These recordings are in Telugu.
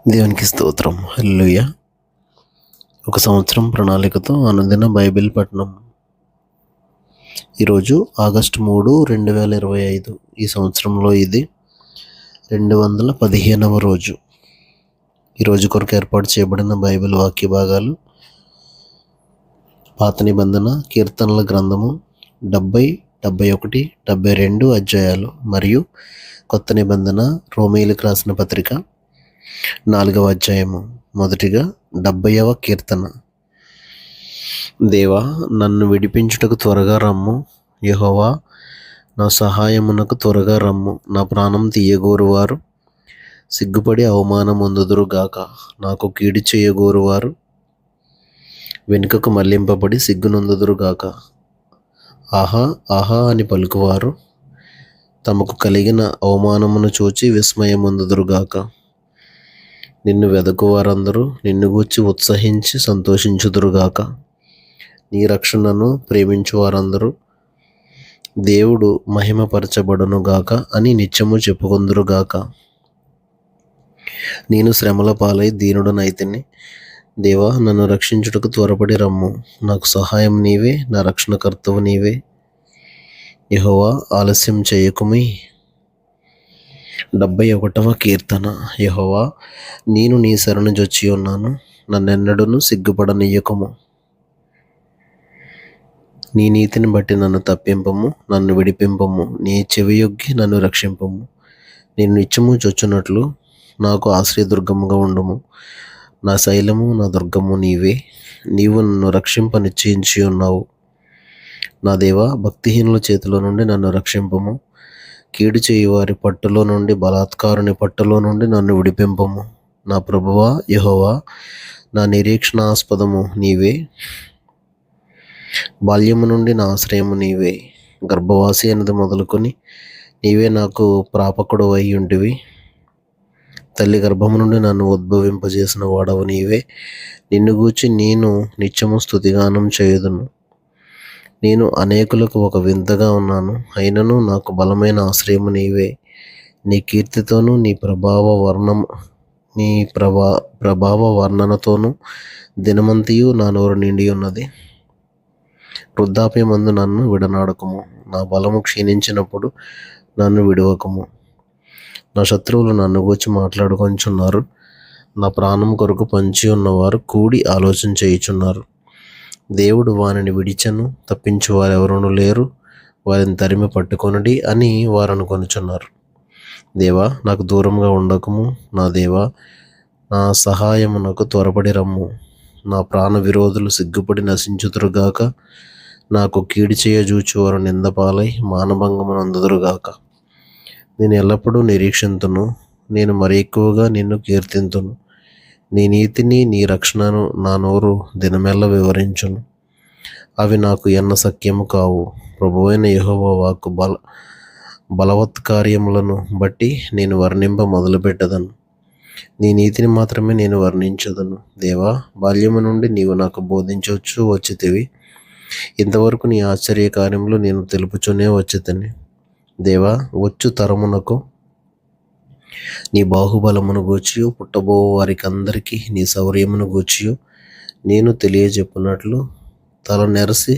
దేవునికి స్తోత్రం. హల్లెలూయా. ఒక సంవత్సరం ప్రణాళికతో అనుదిన బైబిల్ పఠనం. ఈరోజు ఆగస్టు 3, 2025. ఈ సంవత్సరంలో ఇది 215వ రోజు. ఈరోజు కొరకు ఏర్పాటు చేయబడిన బైబిల్ వాక్య భాగాలు: పాత నిబంధన కీర్తనల గ్రంథము 70, 71, 72 అధ్యాయాలు మరియు కొత్త నిబంధన రోమీయులకు రాసిన పత్రిక 4వ అధ్యాయము. మొదటిగా 70వ కీర్తన. దేవా, నన్ను విడిపించుటకు త్వరగా రమ్ము. యెహోవా, నా సహాయమునకు త్వరగా రమ్ము. నా ప్రాణం తీయగోరువారు సిగ్గుపడి అవమానమొందుదురుగాక. నాకు కీడు చేయగోరువారు వెనుకకు మళ్లింపబడి సిగ్గునొందుదురుగాక. ఆహా ఆహా అని పలుకువారు తమకు కలిగిన అవమానమును చూచి విస్మయమొందుదురుగాక. నిన్ను వెదకువారందరూ నిన్ను గూర్చి ఉత్సహించి సంతోషించుదురుగాక. నీ రక్షణను ప్రేమించువారందరూ దేవుడు మహిమపరచబడునుగాక అని నిత్యము చెప్పుకొందురుగాక. నేను శ్రమల పాలై దీనుడనైతిని. దేవా, నన్ను రక్షించుటకు త్వరపడి రమ్ము. నాకు సహాయం నీవే, నా రక్షణకర్తవు నీవే. యెహోవా, ఆలస్యం చేయకుమి. 71వ కీర్తన. యెహోవా, నేను నీ శరణు జొచ్చి ఉన్నాను. నన్నెన్నడూను సిగ్గుపడనీయకుము. నీ నీతిని బట్టి నన్ను తప్పింపము, నన్ను విడిపింపము. నీ చెవియొగ్గి నన్ను రక్షింపము. నేను నిత్యము చొచ్చునట్లు నాకు ఆశ్రయదుర్గముగా ఉండుము. నా శైలము, నా దుర్గము నీవే. నీవు నన్ను రక్షింప నిశ్చయించి ఉన్నావు. నా దేవా, భక్తిహీనుల చేతిలో నుండి నన్ను రక్షింపము. కీడు చేయువారి పట్టులో నుండి, బలాత్కారుని పట్టులో నుండి నన్ను విడిపింపము. నా ప్రభువా యెహోవా, నా నిరీక్షణాస్పదము నీవే. బాల్యము నుండి నా ఆశ్రయము నీవే. గర్భవాసి అయినది మొదలుకొని నీవే నాకు ప్రాపకుడు అయి ఉంటివి. తల్లి గర్భము నుండి నన్ను ఉద్భవింపజేసిన వాడవు నీవే. నిన్ను గూర్చి నేను నిత్యము స్తుతిగానం చేయుదును. నేను అనేకులకు ఒక వింతగా ఉన్నాను, అయినను నాకు బలమైన ఆశ్రయము నీవే. నీ కీర్తితోనూ నీ ప్రభావ వర్ణనతోనూ దినమంతియు నా నోరు నిండి ఉన్నది. వృద్ధాప్యమందు నన్ను విడనాడకము. నా బలము క్షీణించినప్పుడు నన్ను విడువకము. నా శత్రువులు నన్ను గూర్చి మాట్లాడుకొంచున్నారు. నా ప్రాణం కొరకు పొంచి ఉన్నవారు కూడి ఆలోచన చేయుచున్నారు. దేవుడు వానిని విడిచెను, తప్పించు వారెవరునూ లేరు. వారిని తరిమి పట్టుకొనుడి అని వారు అనుకొనుచున్నారు. దేవా, నాకు దూరంగా ఉండకము. నా దేవా, నా సహాయమునకు త్వరపడి రమ్ము. నా ప్రాణ విరోధులు సిగ్గుపడి నశించుదురుగాక. నాకు కీడు చేయజూచువారు నిందపాలై మానభంగమునందుదురుగాక. నేను ఎల్లప్పుడూ నిరీక్షింతును. నేను మరి ఎక్కువగా నిన్ను కీర్తింతును. నీ నీతిని, నీ రక్షణను నా నోరు దినమెల్ల వివరించును. అవి నాకు ఎన్న సఖ్యము కావు. ప్రభువైన యెహోవా వాక్కు బలవత్కార్యములను బట్టి నేను వర్ణింప మొదలుపెట్టదను. నీ నీతిని మాత్రమే నేను వర్ణించదను. దేవా, బాల్యము నుండి నీవు నాకు బోధించవచ్చు వచ్చితివి. ఇంతవరకు నీ ఆశ్చర్య కార్యములు నేను తెలుపుచునే వచ్చితిని. దేవా, వచ్చు తరమునకు నీ బాహుబలమును గూర్చియు, పుట్టబో వారికందరికీ నీ శౌర్యమును గూర్చియు నేను తెలియజెప్పునట్లు తల నెరసి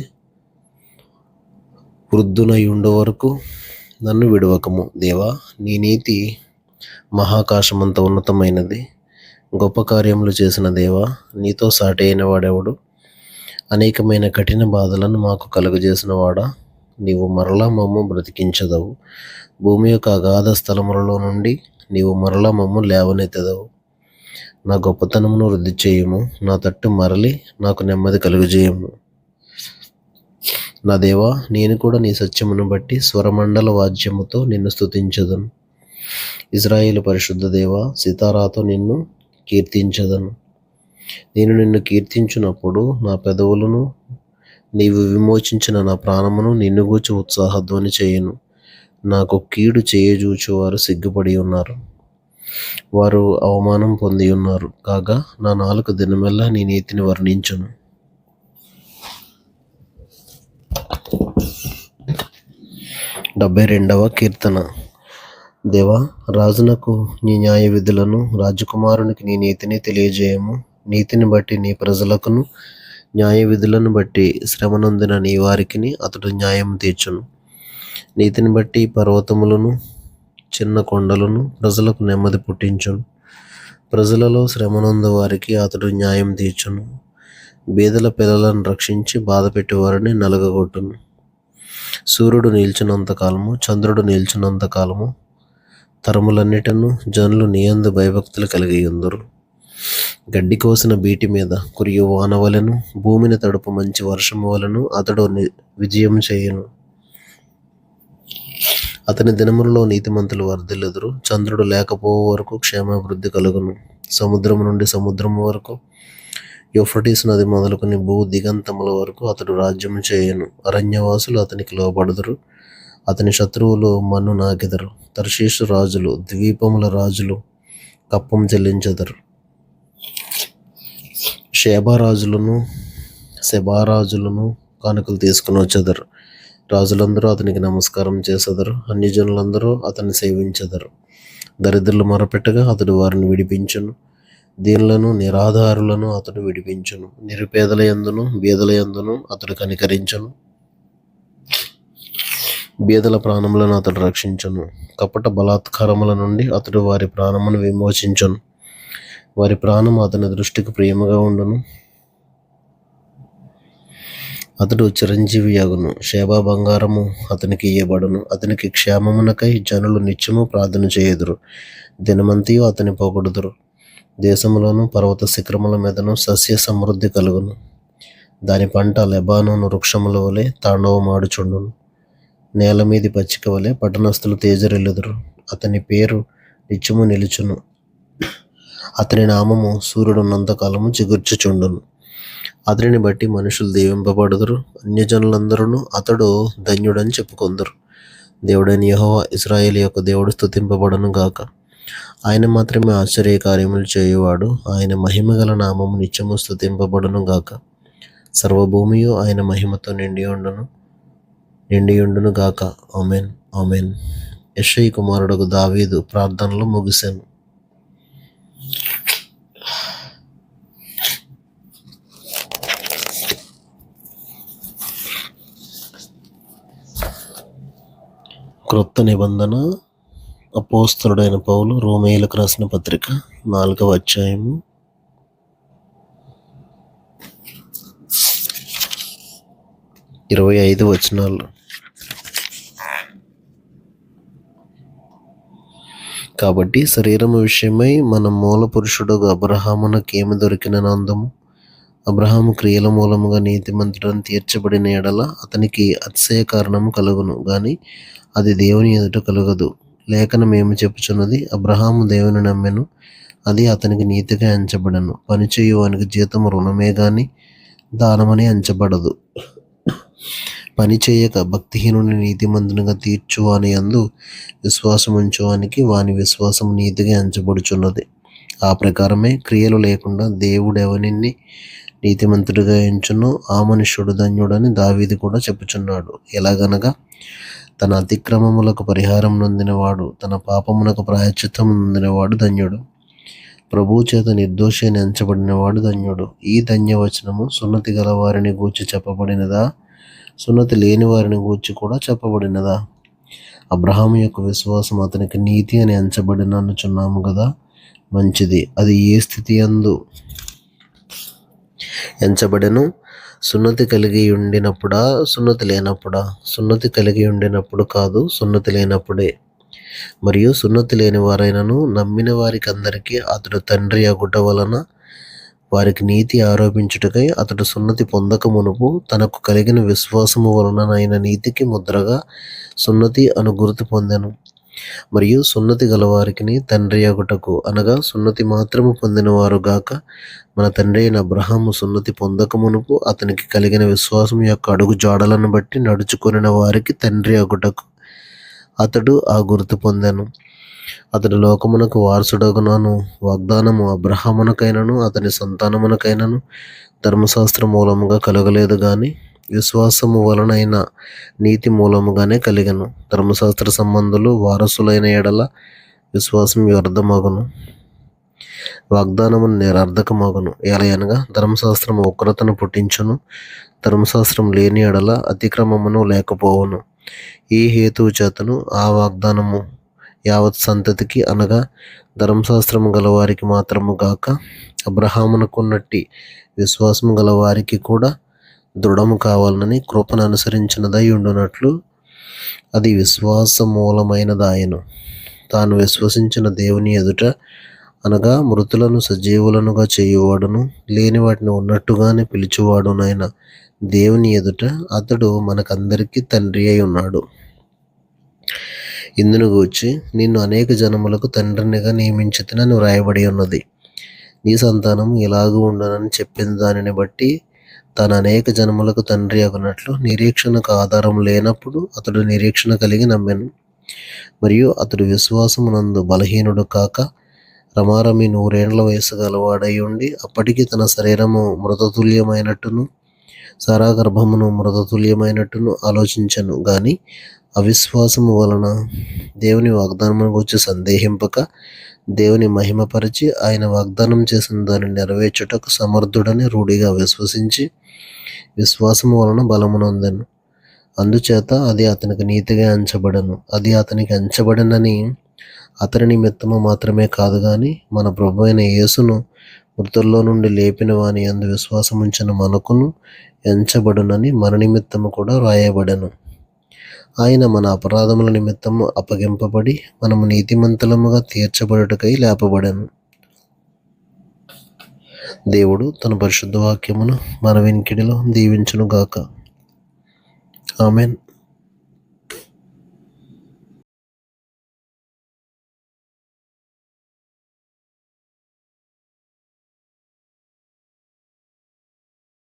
వృద్ధునయుండు వరకు నన్ను విడువకము. దేవా, నీ నీతి మహాకాశమంత ఉన్నతమైనది. గొప్ప కార్యములు చేసిన దేవా, నీతో సాటి అయిన వాడెవడు? అనేకమైన కఠిన బాధలను మాకు కలుగజేసిన వాడా, నీవు మరలా మమ్ము బ్రతికించదవు. భూమి యొక్క అగాధ స్థలములలో నుండి నీవు మరలా మమ్ము లేవనెత్తెదవు. నా గొప్పతనమును వృద్ధి చేయుము. నా తట్టు మరలి నాకు నెమ్మది కలుగజేయము. నా దేవా, నేను కూడా నీ సత్యమును బట్టి స్వరమండల వాద్యముతో నిన్ను స్తుతించదను. ఇశ్రాయేలు పరిశుద్ధ దేవా, సితారాతో నిన్ను కీర్తించదను. నేను నిన్ను కీర్తించునప్పుడు నా పెదవులను, నీవు విమోచించిన నా ప్రాణమును నిన్ను గూర్చి ఉత్సాహధ్వని చేయును. నాకు కీడు చేయజూచువారు సిగ్గుపడి ఉన్నారు. వారు అవమానం పొంది ఉన్నారు. కాగా నా నాలుక దినమెల్లా నీ నీతిని వర్ణించును. 72వ కీర్తన. దేవా, రాజునకు నీ న్యాయ విధులను, రాజకుమారునికి నీ నీతిని తెలియజేయము. నీతిని బట్టి నీ ప్రజలకును, న్యాయ విధులను బట్టి శ్రమనొందిన నీ వారికిని అతడు న్యాయం తీర్చును. నీతిని బట్టి పర్వతములను, చిన్న కొండలను ప్రజలకు నెమ్మది పుట్టించును. ప్రజలలో శ్రమనొంద వారికి అతడు న్యాయం తీర్చును. బీదల పిల్లలను రక్షించి బాధపెట్టి వారిని నలగగొట్టును. సూర్యుడు నిల్చున్నంత కాలము, చంద్రుడు నిల్చున్నంత కాలము తరములన్నిటను జనులు నీయందు భయభక్తులు కలిగి ఉందరు. గడ్డి కోసిన బీటి మీద కురియు వాన వలెను, భూమిని తడుపు మంచి వర్షము వలెను అతడు విజయం చేయును. అతని దినములలో నీతిమంతులు వర్ధిల్లుదురు. చంద్రుడు లేకపో వరకు క్షేమాభివృద్ధి కలుగును. సముద్రము నుండి సముద్రము వరకు, యూఫ్రటీస్ నది మొదలుకొని భూ దిగంతముల వరకు అతడు రాజ్యము చేయును. అరణ్యవాసులు అతనికి లోబడుదురు. అతని శత్రువులు మన్ను నాకెదరు. తర్షీషు రాజులు, ద్వీపముల రాజులు కప్పం చెల్లించెదరు. శెబారాజులను కానుకలు తీసుకుని వచ్చెదరు. రాజులందరూ అతనికి నమస్కారం చేసెదరు. అన్యజనులందరూ అతన్ని సేవించెదరు. దరిద్రులు మొరపెట్టగా అతడు వారిని విడిపించును. దీనులను, నిరాధారులను అతడు విడిపించును. నిరుపేదల యందును బీదల యందును అతడు కనికరించును. బీదల ప్రాణములను అతడు రక్షించును. కపట బలాత్కారముల నుండి అతడు వారి ప్రాణమును విమోచించును. వారి ప్రాణము అతని దృష్టికి ప్రియముగా ఉండును. అతడు చిరంజీవి యగును. షేబా బంగారము అతనికి ఇయ్యబడును. అతనికి క్షేమమునకై జనులు నిత్యము ప్రార్థన చేయుదురు. దినమంతయు అతని పొగడుదురు. దేశములోను పర్వత శిఖరముల మీదను సస్య సమృద్ధి కలుగును. దాని పంట లెబానోను వృక్షముల వలె తాండవమాడుచుండును. నేల మీది పచ్చిక వలె పట్టణస్థులు తేజరిల్లుదురు. అతని పేరు నిత్యము నిలుచును. అతని నామము సూర్యుడున్నంతకాలము చిగుర్చుచుండును. అతనిని బట్టి మనుషులు దీవింపబడుదురు. అన్యజనులందరూ అతడు ధన్యుడని చెప్పుకొందురు. దేవుడైన యెహోవా ఇశ్రాయేలు యొక్క దేవుడు స్తుతింపబడును గాక. ఆయన మాత్రమే ఆశ్చర్య కార్యములు చేయువాడు. ఆయన మహిమగల నామము నిత్యము స్తుతింపబడును గాక. సర్వభూమియు ఆయన మహిమతో నిండియుండును గాక. ఆమేన్, ఆమేన్. యెషయి కుమారుడగు దావీదు ప్రార్థనలు ముగిసెను. క్రొత్త నిబంధన అపోస్తలుడైన పౌలు రోమీయులకు రాసిన పత్రిక 4వ అధ్యాయము 25 వచనాలు. కాబట్టి శరీరము విషయమై మన మూల పురుషుడు అబ్రహామునకు ఏమి దొరికిన నందము? అబ్రహాము క్రియల మూలముగా నీతిమంతుడని తీర్చబడిన ఎడల అతనికి అతిశయ కారణము కలుగును గాని అది దేవుని ఎదుట కలుగదు. లేఖనం ఏమి చెప్పుచున్నది? అబ్రహాము దేవుని నమ్మెను, అది అతనికి నీతిగా ఎంచబడెను. పనిచేయు వానికి జీతము రుణమే గాని దానమని ఎంచబడదు. పని చేయక భక్తిహీనుని నీతిమంతునిగా తీర్చువాని యందు విశ్వాసముంచువానికి వాని విశ్వాసం నీతిగా ఎంచబడుచున్నది. ఆ ప్రకారమే క్రియలు లేకుండా దేవుడెవనిని నీతిమంతుడిగా ఎంచునో ఆ మనుష్యుడు ధన్యుడని దావీదు కూడా చెప్పుచున్నాడు. ఎలాగనగా తన అతిక్రమములకు పరిహారం నొందినవాడు, తన పాపమునకు ప్రాయశ్చిత్తం నొందినవాడు ధన్యుడు. ప్రభువు చేత నిర్దోషి అని ఎంచబడినవాడు ధన్యుడు. ఈ ధన్యవచనము సున్నతి గల వారిని గూర్చి చెప్పబడినదా, సున్నతి లేని వారిని గూర్చి కూడా చెప్పబడినదా? అబ్రహాము యొక్క విశ్వాసం అతనికి నీతి అని ఎంచబడిన అనుచున్నాము కదా. మంచిది. అది ఏ స్థితి యందు ఎంచబడెను? సున్నతి కలిగి ఉండినప్పుడా, సున్నతి లేనప్పుడా? సున్నతి కలిగి ఉండినప్పుడు కాదు, సున్నతి లేనప్పుడే. మరియు సున్నతి లేని వారైనను నమ్మిన వారికి అందరికీ అతడు తండ్రి అగుట వలన వారికి నీతి ఆరోపించుటకై అతడు సున్నతి పొందక మునుపు తనకు కలిగిన విశ్వాసము వలననైన నీతికి ముద్రగా సున్నతి అను గుర్తు పొందెను. మరియు సున్నతి గలవారికి తండ్రి అగుటకు, అనగా సున్నతి మాత్రము పొందినవారు గాక మన తండ్రి అయిన అబ్రహాము సున్నతి పొందక మునుపు అతనికి కలిగిన విశ్వాసం యొక్క అడుగు జాడలను బట్టి నడుచుకొనిన వారికి తండ్రి అగుటకు అతడు ఆ గుర్తు పొందెను. అతడు లోకమునకు వారసుడగునను వాగ్దానము అబ్రహామునకైనను అతని సంతానమునకైనను ధర్మశాస్త్ర మూలముగా కలగలేదు గాని విశ్వాసము వలనైన నీతి మూలముగానే కలిగను. ధర్మశాస్త్ర సంబంధులు వారసులైన ఎడల విశ్వాసం వ్యర్థమగును, వాగ్దానము నిరర్ధకమగును. ఎలయనగా ధర్మశాస్త్రము ఉగ్రతను పుట్టించును, ధర్మశాస్త్రం లేని ఎడల అతిక్రమమును లేకపోవును. ఈ హేతువు చేతను ఆ వాగ్దానము యావత్ సంతతికి అనగా ధర్మశాస్త్రము గలవారికి మాత్రము గాక అబ్రహామునకున్నట్టి విశ్వాసము గలవారికి కూడా దృఢము కావాలని కృపను అనుసరించినదై ఉండునట్లు అది విశ్వాస మూలమైనదాయను. తాను విశ్వసించిన దేవుని ఎదుట అనగా మృతులను సజీవులనుగా చేయువాడును, లేని వాటిని ఉన్నట్టుగానే పిలిచేవాడునైన దేవుని ఎదుట అతడు మనకందరికీ తండ్రి అయి ఉన్నాడు. ఇందును గూర్చి నిన్ను అనేక జనములకు తండ్రినిగా నియమించితినని వ్రాయబడి ఉన్నది. నీ సంతానము ఇలాగూ ఉండునని చెప్పిన దానిని బట్టి తాను అనేక జనములకు తండ్రి అగునట్లు నిరీక్షణకు ఆధారం లేనప్పుడు అతడు నిరీక్షణ కలిగి నమ్మెను. మరియు అతడు విశ్వాసమునందు బలహీనుడు కాక రమారమి 100 ఏండ్ల వయసు గలవాడై ఉండి అప్పటికి తన శరీరము మృతతుల్యమైనట్టును సారా గర్భమును మృతతుల్యమైనట్టును ఆలోచించను. గాని అవిశ్వాసము వలన దేవుని వాగ్దానమును గురించి సందేహింపక దేవుని మహిమపరిచి ఆయన వాగ్దానం చేసిన దాన్ని నెరవేర్చుటకు సమర్థుడని రూఢిగా విశ్వసించి విశ్వాసము వలన బలమునొందెను. అందుచేత అది అతనికి నీతిగా ఎంచబడెను. అది అతనికి ఎంచబడినని అతని నిమిత్తము మాత్రమే కాదు గాని మన ప్రభు అయిన యేసును మృతుల్లో నుండి లేపిన వాని యందు విశ్వాసముంచిన మనకును ఎంచబడునని మన నిమిత్తము కూడా వ్రాయబడెను. ఆయన మన అపరాధముల నిమిత్తము అప్పగింపబడి మనము నీతిమంతులముగా తీర్చబడుటకై లేపబడెను. దేవుడు తన పరిశుద్ధ వాక్యమును మన వినికిడిలో దీవించునుగాక. ఆమెన్.